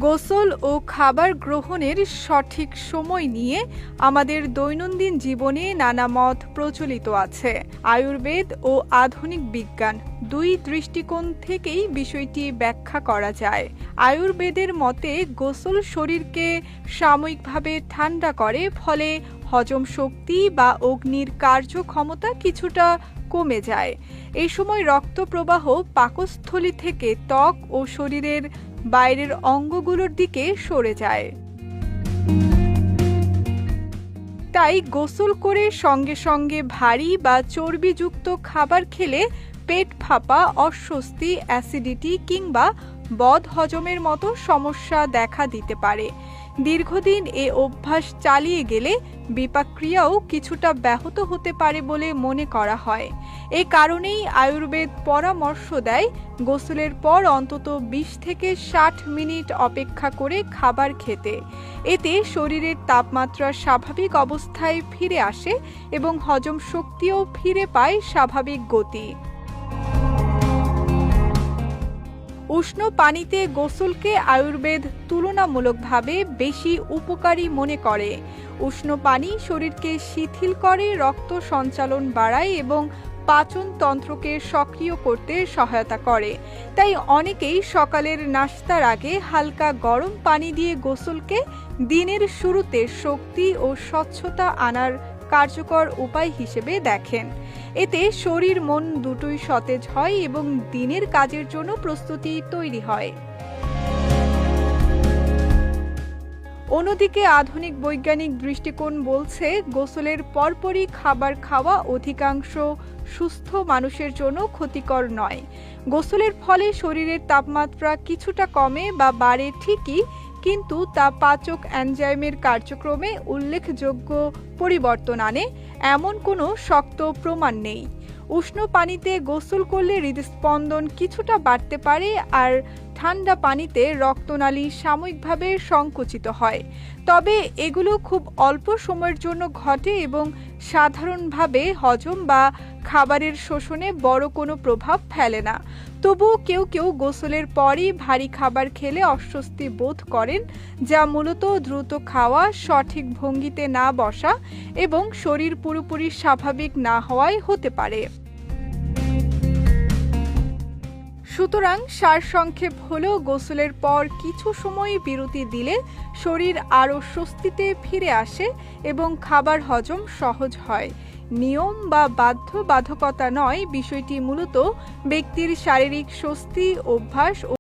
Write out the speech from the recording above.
গোসল ও খাবার গ্রহণের সঠিক সময় নিয়ে আমাদের দৈনন্দিন জীবনে নানা মত প্রচলিত আছে। আয়ুর্বেদ ও আধুনিক বিজ্ঞান দুই দৃষ্টিকোণ থেকেই বিষয়টি ব্যাখ্যা করা যায়। আয়ুর্বেদের মতে গোসল শরীরকে সাময়িকভাবে ঠান্ডা করে, ফলে হজম শক্তি বা অগ্নির কার্যক্ষমতা কিছুটা কমে যায়। এই সময় রক্ত প্রবাহ পাকস্থলী থেকে ত্বক ও শরীরের বাইরের অঙ্গগুলোর দিকে সরে যায়। তাই গোসল করে সঙ্গে সঙ্গে ভারী বা চর্বিযুক্ত খাবার খেলে পেট ফাঁপা, অস্বস্তি, অ্যাসিডিটি কিংবা বদ হজমের মতো সমস্যা দেখা দিতে পারে। দীর্ঘদিন এ অভ্যাস চালিয়ে গেলে বিপাকক্রিয়াও কিছুটা ব্যাহত হতে পারে বলে মনে করা হয়। এ কারণেই আয়ুর্বেদ পরামর্শ দেয় গোসলের পর অন্তত 20 থেকে 60 মিনিট অপেক্ষা করে খাবার খেতে। এতে শরীরের তাপমাত্রা স্বাভাবিক অবস্থায় ফিরে আসে এবং হজম শক্তিও ফিরে পায় স্বাভাবিক গতি। উষ্ণ পানিতে গোসলকে আয়ুর্বেদ তুলনামূলকভাবে বেশি উপকারী মনে করে। উষ্ণ পানি শরীরকে শিথিল করে, রক্ত সঞ্চালন বাড়ায় এবং পাচন তন্ত্রকে সক্রিয় করতে সহায়তা করে। তাই অনেকেই সকালের নাস্তার আগে হালকা গরম পানি দিয়ে গোসলকে দিনের শুরুতে শক্তি ও স্বচ্ছতা আনার কার্যকর উপায় হিসেবে দেখেন। এতে শরীর মন দুটোই সতেজ হয় এবং দিনের কাজের জন্য প্রস্তুতি তৈরি হয়। অন্যদিকে আধুনিক বৈজ্ঞানিক দৃষ্টিকোণ বলছে গোসলের পরপরই খাবার খাওয়া অধিকাংশ সুস্থ মানুষের জন্য ক্ষতিকর নয়। গোসলের ফলে শরীরের তাপমাত্রা কিছুটা কমে বা বাড়ে ঠিকই, কিন্তু তা পাচক এনজাইমের কার্যক্রমে উল্লেখযোগ্য পরিবর্তন আনে এমন কোনো শক্ত প্রমাণ নেই। উষ্ণ পানিতে গোসল করলে হৃদস্পন্দন কিছুটা বাড়তে পারে, আর ঠান্ডা পানিতে রক্তনালী সাময়িকভাবে সংকুচিত হয়। তবে এগুলো খুব অল্প সময়ের জন্য ঘটে এবং সাধারণভাবে হজম বা খাবারের শোষণে বড় কোনো প্রভাব ফেলে না। তবুও কেউ কেউ গোসলের পরই ভারী খাবার খেলে অস্বস্তি বোধ করেন, যা মূলত দ্রুত খাওয়া, সঠিক ভঙ্গিতে না বসা এবং শরীর পুরোপুরি স্বাভাবিক না হওয়ায় হতে পারে। সুতরাং সারসংক্ষেপ হলো, গোসলের পর কিছু সময় বিরতি দিলে শরীর আরও স্বস্তিতে ফিরে আসে এবং খাবার হজম সহজ হয়। নিয়ম বা বাধ্যবাধকতা নয়, বিষয়টি মূলত ব্যক্তির শারীরিক স্বস্তি, অভ্যাস